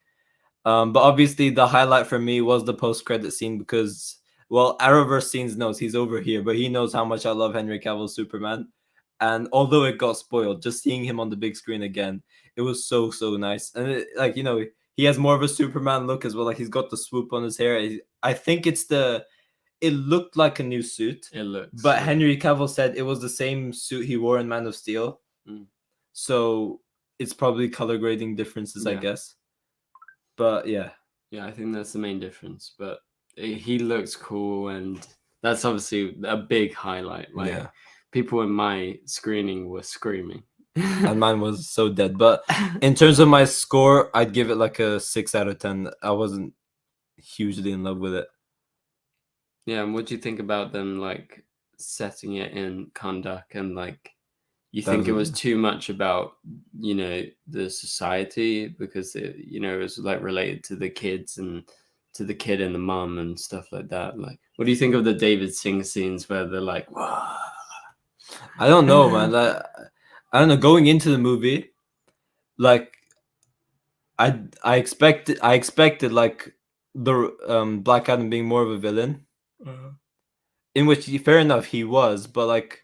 But obviously the highlight for me was the post-credit scene because, well, Arrowverse scenes knows he's over here, but he knows how much I love Henry Cavill's Superman. And although it got spoiled, just seeing him on the big screen again, it was so nice. And it, like, you know, he has more of a Superman look as well. Like he's got the swoop on his hair. I think it looked like a new suit. It looks. But Henry Cavill said it was the same suit he wore in Man of Steel. So it's probably color grading differences, I guess. But yeah, I think that's the main difference. But he looks cool, and that's obviously a big highlight. Like people in my screening were screaming, and mine was so dead. But in terms of my score, I'd give it like a 6 out of 10. I wasn't hugely in love with it. Yeah, and what do you think about them like setting it in Kahndaq, and like you think it was too much about, you know, the society because it, you know, it was like related to the kids and to the kid and the mum and stuff like that. Like, what do you think of the David Singh scenes where they're like, "Wah"? I don't know, man. I don't know. Going into the movie, like I expected like the Black Adam being more of a villain, in which fair enough he was, but like.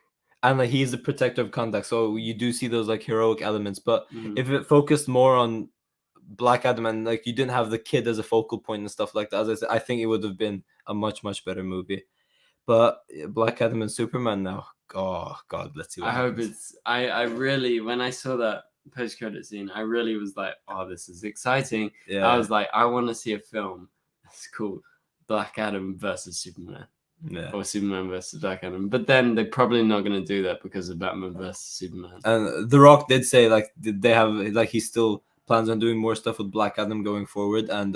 And like he's the protector of Kahndaq, so you do see those like heroic elements. But if it focused more on Black Adam and like you didn't have the kid as a focal point and stuff like that, as I said, I think it would have been a much better movie. But Black Adam and Superman now, oh god, let's see. I hope it's. I really, when I saw that post-credit scene, I really was like, oh, this is exciting. Yeah. I was like, I want to see a film that's called Black Adam versus Superman. Yeah. Or Superman versus Black Adam, but then they're probably not going to do that because of Batman versus Superman. And The Rock did say like they have like he still plans on doing more stuff with Black Adam going forward, and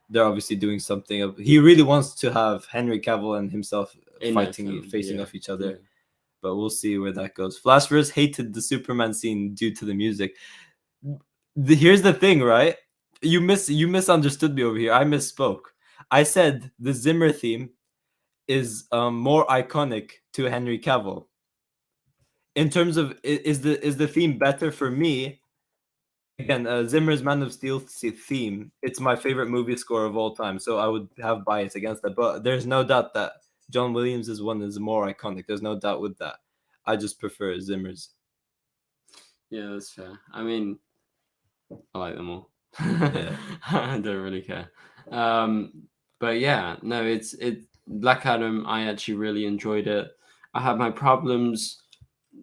they're obviously doing something. He really wants to have Henry Cavill and himself facing off each other, but we'll see where that goes. Flashverse hated the Superman scene due to the music. Here's the thing, right? You misunderstood me over here. I misspoke. I said the Zimmer theme is more iconic to Henry Cavill. In terms of is the theme better for me? Again, Zimmer's Man of Steel theme. It's my favorite movie score of all time, so I would have bias against that. But there's no doubt that John Williams' one is more iconic. There's no doubt with that. I just prefer Zimmer's. Yeah, that's fair. I mean, I like them all. Yeah. I don't really care. But yeah, no, it's Black Adam, I actually really enjoyed it. I had my problems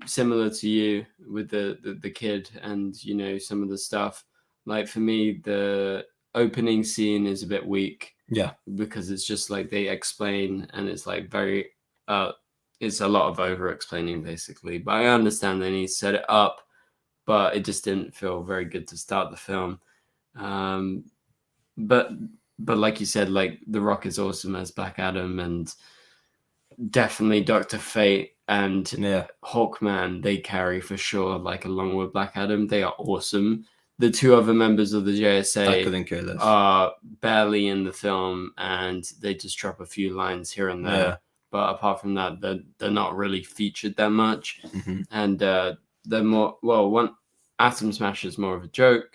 similar to you with the kid and, you know, some of the stuff. Like for me, the opening scene is a bit weak. Yeah. Because it's just like they explain and it's like very, it's a lot of over explaining basically. But I understand they need to set it up, but it just didn't feel very good to start the film. But like you said, like The Rock is awesome as Black Adam, and definitely Dr. Fate and Hawkman, they carry for sure, like along with Black Adam. They are awesome. The two other members of the JSA are barely in the film and they just drop a few lines here and there. Yeah. But apart from that, they're not really featured that much. And they're more, well, one Atom Smash is more of a joke.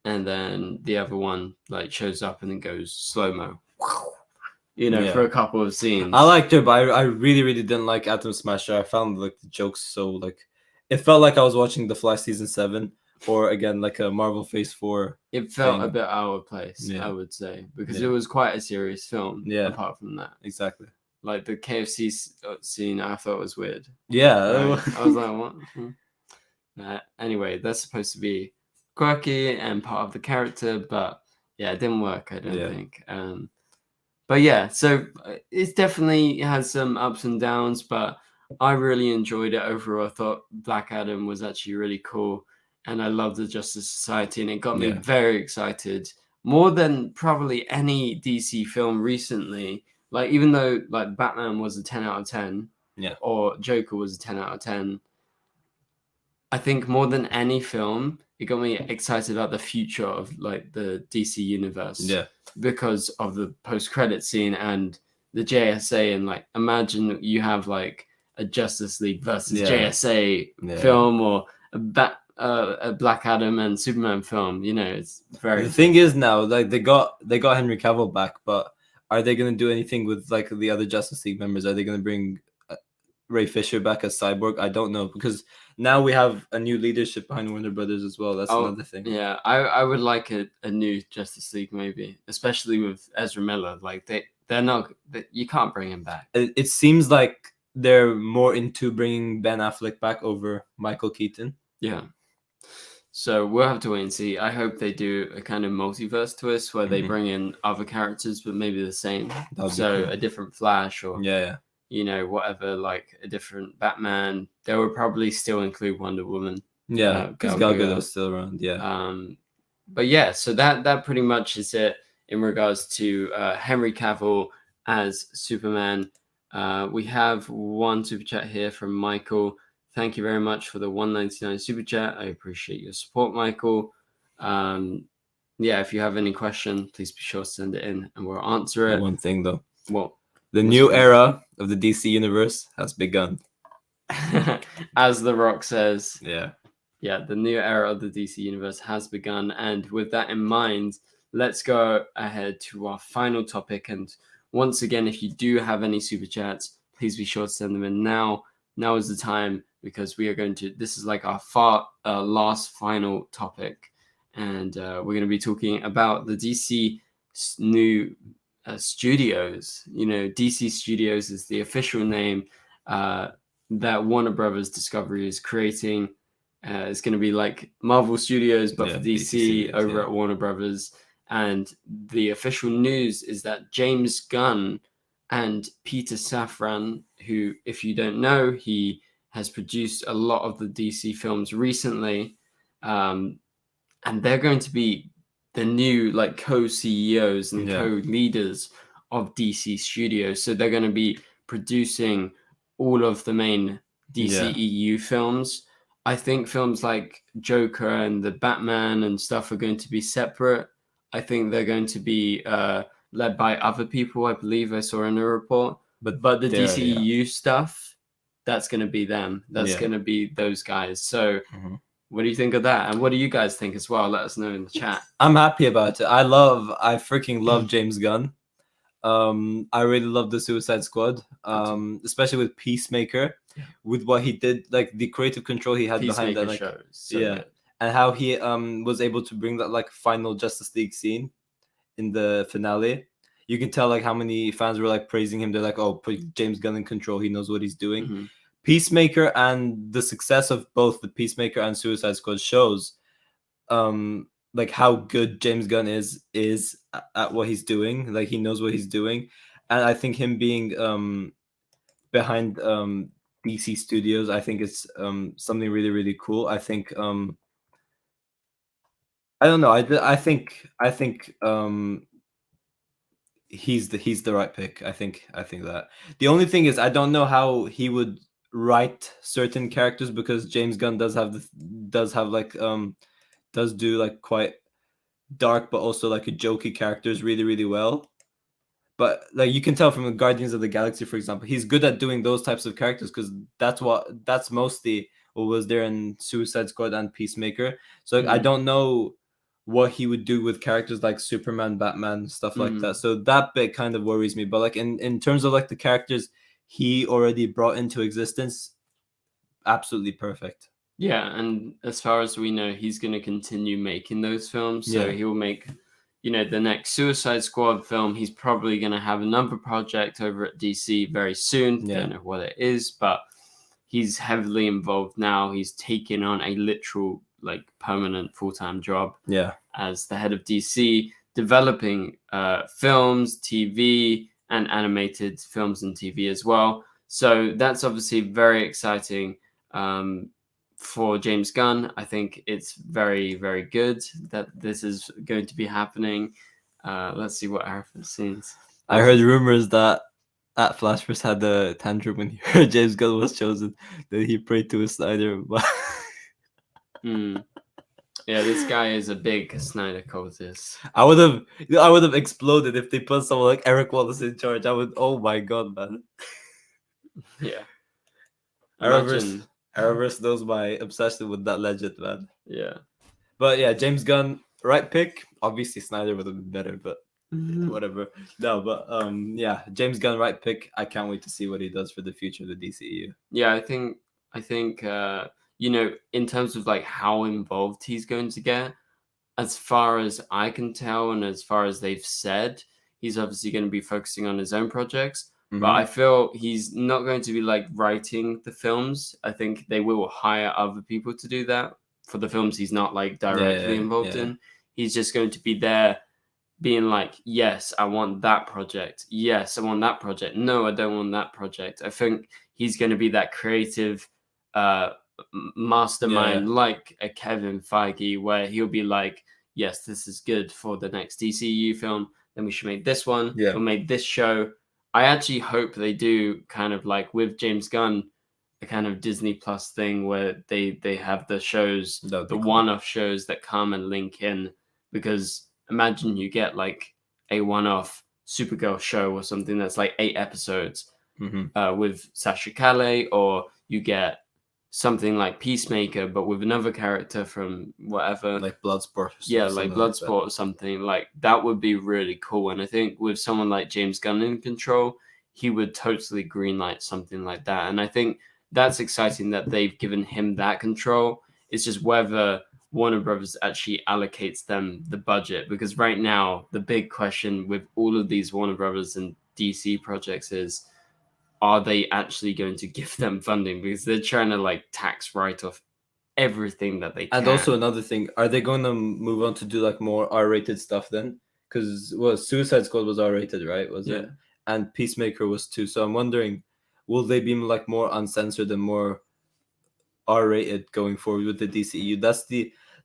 And then the other one like shows up and then goes slow-mo, you know, for a couple of scenes. I liked it, but I really didn't like Atom Smasher. I found like the jokes so like it felt like I was watching The Flash season 7 or again like a Marvel Phase 4. It felt a bit out of place, I would say, because it was quite a serious film. Yeah. Apart from that, exactly. Like the KFC scene, I thought was weird. Yeah, right? I was like, what? Anyway, that's supposed to be quirky and part of the character, but yeah, it didn't work, I don't think. But yeah, so it definitely has some ups and downs, but I really enjoyed it overall. I thought Black Adam was actually really cool, and I love the Justice Society, and it got me very excited. more than probably any DC film recently. Like, even though like Batman was a 10 out of 10, Yeah. or Joker was a 10 out of 10, I think more than any film, it got me excited about the future of like the DC universe. Yeah. Because of the post-credit scene and the JSA, and like imagine you have like a Justice League versus JSA film, or a Black Adam and Superman film. You know, it's very. The thing is now, like they got Henry Cavill back, but are they gonna do anything with like the other Justice League members? Are they gonna bring Ray Fisher back as Cyborg? I don't know, because now we have a new leadership behind Warner Brothers as well. That's another thing. Yeah, I would like a new Justice League, maybe, especially with Ezra Miller. Like they're not, you can't bring him back. It seems like they're more into bringing Ben Affleck back over Michael Keaton. Yeah. So we'll have to wait and see. I hope they do a kind of multiverse twist where they bring in other characters, but maybe the same. So a different Flash, or you know, whatever, like a different Batman. They will probably still include Wonder Woman. Yeah, because Gal Gadot's still around. Yeah. But yeah, so that pretty much is it in regards to Henry Cavill as Superman. We have one super chat here from Michael. Thank you very much for the $1.99 super chat. I appreciate your support, Michael. Yeah, if you have any question, please be sure to send it in and we'll answer it. One thing though. What? The new era of the DC universe has begun. As The Rock says. Yeah. Yeah, the new era of the DC universe has begun. And with that in mind, let's go ahead to our final topic. And once again, if you do have any super chats, please be sure to send them in now. Now is the time, because we are going to, this is like our last final topic. And we're going to be talking about the DC new studios. You know, DC Studios is the official name that Warner Brothers Discovery is creating. It's going to be like Marvel Studios, but for DC over at Warner Brothers. And the official news is that James Gunn and Peter Safran, who, if you don't know, he has produced a lot of the DC films recently, and they're going to be the new like co-CEOs and co-leaders of DC Studios. So they're going to be producing all of the main DCEU films. I think films like Joker and the Batman and stuff are going to be separate. I think they're going to be led by other people, I believe I saw in a report. But the DCEU stuff, that's going to be them. That's going to be those guys. So what do you think of that? And what do you guys think as well? Let us know in the chat. I'm happy about it. I freaking love James Gunn. I really love the Suicide Squad, especially with Peacemaker, with what he did, like the creative control he had behind that, like, good. And how he was able to bring that like final Justice League scene in the finale. You can tell like how many fans were like praising him. They're like, "Oh, put James Gunn in control. He knows what he's doing." Peacemaker and the success of both the Peacemaker and Suicide Squad shows, like how good James Gunn is at what he's doing. Like he knows what he's doing, and I think him being behind DC Studios, I think it's something really, really cool. I think I don't know. I think he's the right pick. I think that. The only thing is I don't know how he would write certain characters, because James Gunn does do like quite dark but also like a jokey characters really, really well. But like you can tell from the Guardians of the Galaxy, for example, he's good at doing those types of characters, because that's mostly what was there in Suicide Squad and Peacemaker. So like, I don't know what he would do with characters like Superman, Batman, stuff like that. So that bit kind of worries me. But like in terms of like the characters he already brought into existence, absolutely perfect. Yeah, and as far as we know, he's going to continue making those films. So he will make, you know, the next Suicide Squad film. He's probably going to have another project over at DC very soon. Don't know what it is, but he's heavily involved now. He's taking on a literal, like, permanent full-time job as the head of DC, developing films, TV, and animated films and TV as well. So that's obviously very exciting for James Gunn, I think it's very, very good that this is going to be happening. Let's see what Arrowverse scenes. I heard rumors that at Flashverse had the tantrum when he heard James Gunn was chosen, that he prayed to his Snyder. Yeah, this guy is a big Snyder cultist. I would have exploded if they put someone like Eric Wallace in charge. I would. Oh my god, man. Yeah. Arrowverse knows my obsession with that legend, man. Yeah. But yeah, James Gunn, right pick. Obviously, Snyder would have been better, but whatever. No, but yeah, James Gunn, right pick. I can't wait to see what he does for the future of the DCEU. Yeah, I think you know, in terms of like how involved he's going to get, as far as I can tell, and as far as they've said, he's obviously going to be focusing on his own projects. But I feel he's not going to be like writing the films. I think they will hire other people to do that for the films he's not like directly involved in. He's just going to be there being like, yes, I want that project. Yes, I want that project. No, I don't want that project. I think he's going to be that creative mastermind like a Kevin Feige, where he'll be like, yes, this is good for the next DCEU film. Then we should make this one. We'll make this show. I actually hope they do kind of like with James Gunn, a kind of Disney Plus thing where they have the shows, the one-off shows that come and link in. Because imagine you get like a one-off Supergirl show or something that's like 8 episodes with Sasha Calle, or you get something like Peacemaker, but with another character from whatever, like Bloodsport. Like Bloodsport or something like that would be really cool. And I think with someone like James Gunn in control, he would totally greenlight something like that. And I think that's exciting that they've given him that control. It's just whether Warner Brothers actually allocates them the budget, because right now the big question with all of these Warner Brothers and DC projects is, are they actually going to give them funding? Because they're trying to like tax write off everything that they can. And also another thing, are they going to move on to do like more R-rated stuff then? Because Suicide Squad was R-rated, right? Was it? And Peacemaker was too. So I'm wondering, will they be like more uncensored and more R-rated going forward with the DCEU?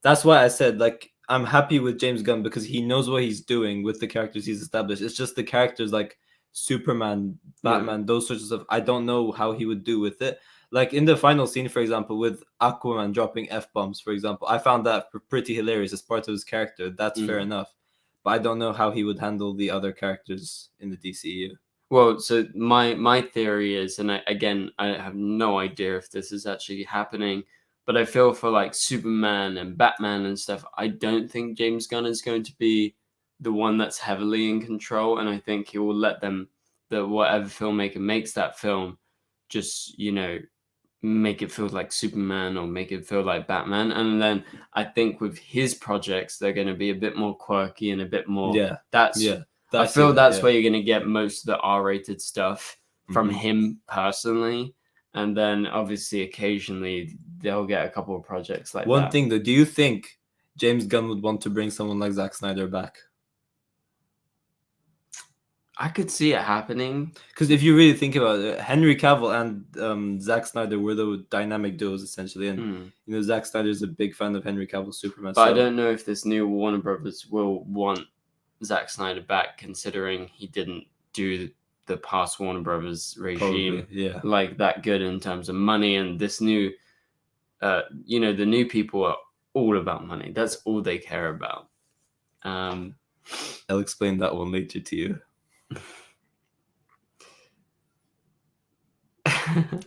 That's why I said like I'm happy with James Gunn, because he knows what he's doing with the characters he's established. It's just the characters like Superman, Batman, those sorts of stuff, I don't know how he would do with it. Like in the final scene, for example, with Aquaman dropping F-bombs, for example, I found that pretty hilarious as part of his character. That's fair enough. But I don't know how he would handle the other characters in the DCEU. Well, so my theory is, and I have no idea if this is actually happening, but I feel for like Superman and Batman and stuff, I don't think James Gunn is going to be the one that's heavily in control, and I think he will let them, whatever filmmaker makes that film, just, you know, make it feel like Superman or make it feel like Batman. And then I think with his projects, they're going to be a bit more quirky and a bit more. I feel that's where you're going to get most of the R-rated stuff from him personally. And then obviously occasionally they'll get a couple of projects like that. One thing though, do you think James Gunn would want to bring someone like Zack Snyder back? I could see it happening. Because if you really think about it, Henry Cavill and Zack Snyder were the dynamic duos essentially, and you know Zack Snyder is a big fan of Henry Cavill's Superman. But I don't know if this new Warner Brothers will want Zack Snyder back, considering he didn't do the past Warner Brothers regime like that good in terms of money, and this new, you know, the new people are all about money. That's all they care about. I'll explain that one later to you.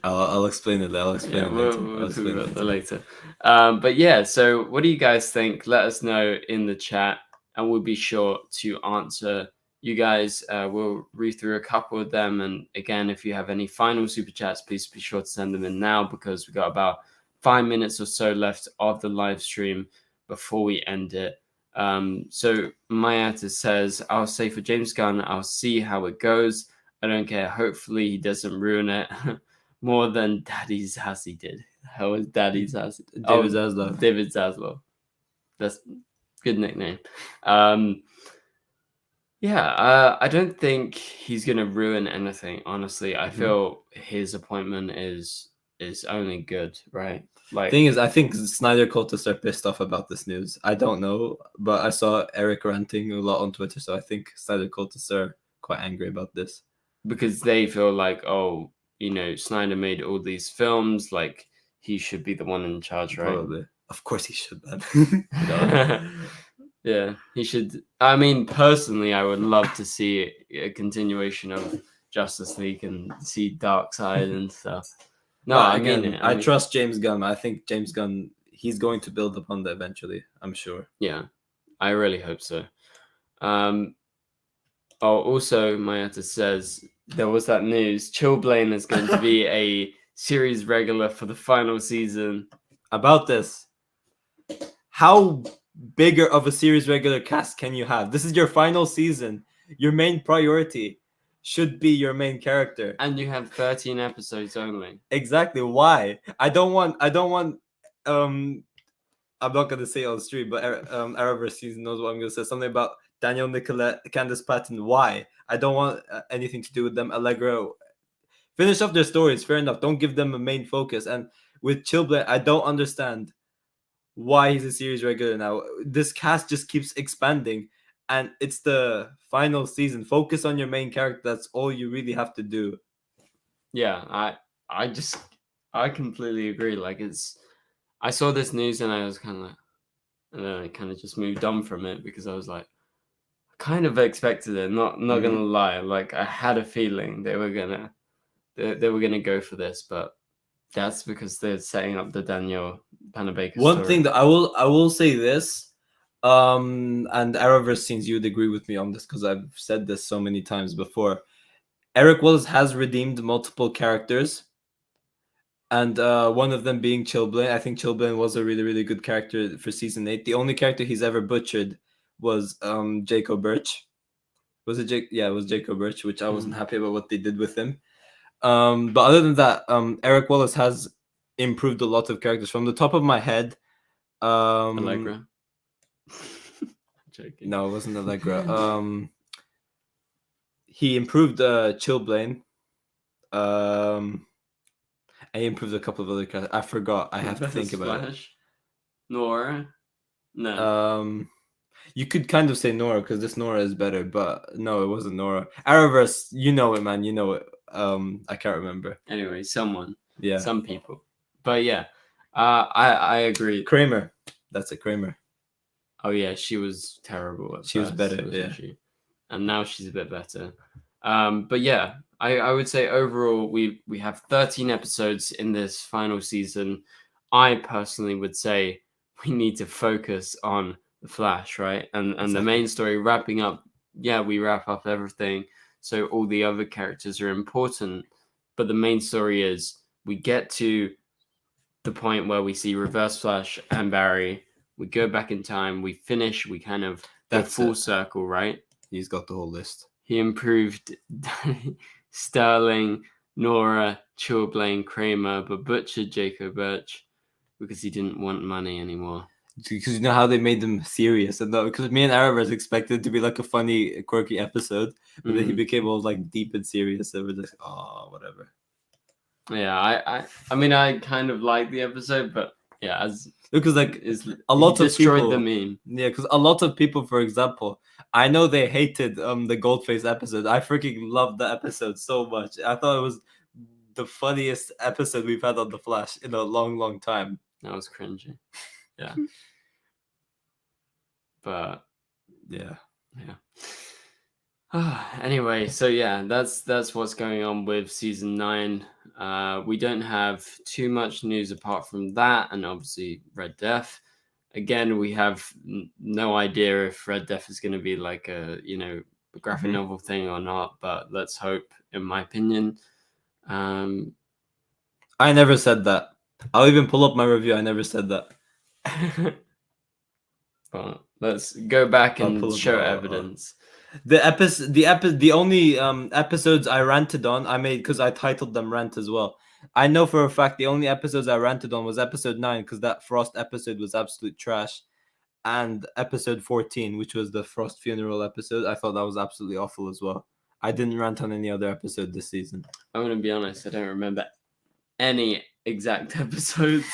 I'll explain it. We'll talk about that later. But yeah, so what do you guys think? Let us know in the chat, and we'll be sure to answer you guys. We'll read through a couple of them, and again, if you have any final super chats, please be sure to send them in now, because we've got about 5 minutes or so left of the live stream before we end it. So Mayata says, I'll say for James Gunn, I'll see how it goes. I don't care. Hopefully he doesn't ruin it more than Daddy Zazie did. How was Daddy Zazie? David Zaslav. David Zaslav. That's a good nickname. I don't think he's going to ruin anything, honestly. I feel his appointment is only good, right? Like, Thing is, I think Snyder cultists are pissed off about this news. I don't know, but I saw Eric ranting a lot on Twitter, so I think Snyder cultists are quite angry about this. because they feel like, oh, Snyder made all these films, like he should be the one in charge, right? Probably. Of course he should, man. Yeah, he should. I mean, personally, I would love to see a continuation of Justice League and see Darkseid and stuff. No, But I again, mean it. I trust James Gunn. I think James Gunn, he's going to build upon that eventually, I'm sure. Yeah, I really hope so. Also, Mayata says there was that news. Chillblaine is going to be a series regular for the final season. About this, how bigger of a series regular cast can you have? This is your final season. Your main priority should be your main character. And you have 13 episodes only. Exactly. Why? I don't want I'm not gonna say it on the street, but Arrowverse season knows what I'm gonna say. Something about Daniel Nicolette, Candace Patton. Why? I don't want anything to do with them. Allegra, finish off their stories. Fair enough. Don't give them a main focus. And with Chillblaine, I don't understand why he's a series regular now. This cast just keeps expanding, and it's the final season. Focus on your main character. That's all you really have to do. Yeah, I completely agree. Like I saw this news and I was kind of like, and then I kind of just moved on from it because I was like, I kind of expected it. Not gonna lie, like I had a feeling they were gonna go for this, but that's because they're setting up the Daniel Panabaker One story. thing that I will say this, and Arrowverse scenes, you would agree with me on this because I've said this so many times before. Eric Wallace has redeemed multiple characters, and one of them being Chillblaine. I think Chillblaine was a really, really good character for season 8. The only character he's ever butchered was Jacob Birch. Was it Jake? Yeah, it was Jacob Birch, which I wasn't happy about what they did with him. But other than that, Eric Wallace has improved a lot of characters. From the top of my head, Allegra. Joking. No, it wasn't Allegra. He improved Chillblaine. And he improved a couple of other characters. I forgot. I have to think about it. Nora. No. You could kind of say Nora because this Nora is better, but no, it wasn't Nora. Arrowverse, you know it, man. You know it. I can't remember. Anyway, someone. Yeah. Some people. But yeah, I agree. Kramer. That's it, Kramer. Oh yeah, she was terrible. She was better, yeah. And now she's a bit better. But yeah, I would say overall we have 13 episodes in this final season. I personally would say we need to focus on the Flash, right? And exactly. The main story wrapping up. Yeah, we wrap up everything. So all the other characters are important, but the main story is we get to the point where we see Reverse Flash and Barry. We go back in time. We finish. We kind of go full circle, right? He's got the whole list. He improved Sterling, Nora, Chillblaine, Kramer, but butchered Jacob Birch because he didn't want money anymore. Because you know how they made them serious, and because me and Arrowverse expected it to be like a funny, quirky episode, but then he became all like deep and serious. And we're just whatever. Yeah, I mean, I kind of like the episode, but yeah, because like a lot of people destroyed the meme. Yeah, because a lot of people, for example, I know they hated the Goldface episode. I freaking loved the episode so much. I thought it was the funniest episode we've had on The Flash in a long, long time. That was cringy. Yeah. But yeah. Anyway, so yeah, that's what's going on with season 9. We don't have too much news apart from that, and obviously Red Death. Again, we have no idea if Red Death is going to be like a graphic novel thing or not, but let's hope, in my opinion. I never said that. I'll even pull up my review. I never said that. Well, let's go back and show evidence. The only episodes I ranted on, I made because I titled them rant as well. I know for a fact the only episodes I ranted on was episode 9 because that Frost episode was absolute trash, and episode 14, which was the Frost funeral episode. I thought that was absolutely awful as well. I didn't rant on any other episode this season. I'm gonna be honest, I don't remember any exact episodes.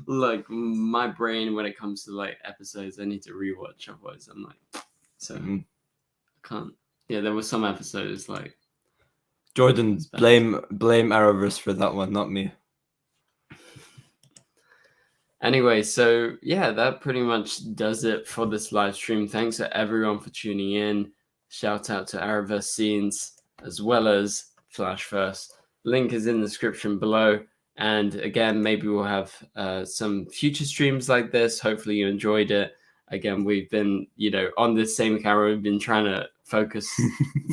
Like my brain, when it comes to like episodes, I need to rewatch. Otherwise, I'm like, so I can't. Yeah, there were some episodes like Jordan, blame Arrowverse for that one, not me. Anyway, so yeah, that pretty much does it for this live stream. Thanks to everyone for tuning in. Shout out to Arrowverse Scenes as well as Flashverse. Link is in the description below. And again, maybe we'll have some future streams like this. Hopefully you enjoyed it. Again, we've been, on this same camera, we've been trying to focus,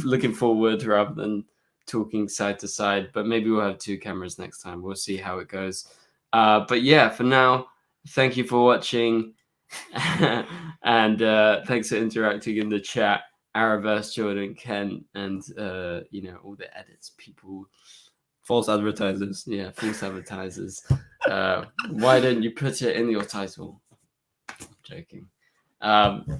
looking forward rather than talking side to side. But maybe we'll have 2 cameras next time. We'll see how it goes. But yeah, for now, thank you for watching. And thanks for interacting in the chat. Arrowverse, Jordan, Ken, and all the edits people. False advertisers. Yeah, false advertisers. Why don't you put it in your title? I'm joking.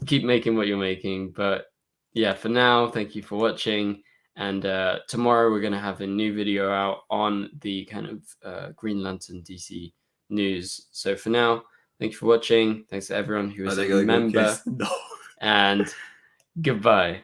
Keep making what you're making. But yeah, for now, thank you for watching. And tomorrow we're going to have a new video out on the kind of Green Lantern DC news. So for now, thank you for watching. Thanks to everyone who is a member. And goodbye.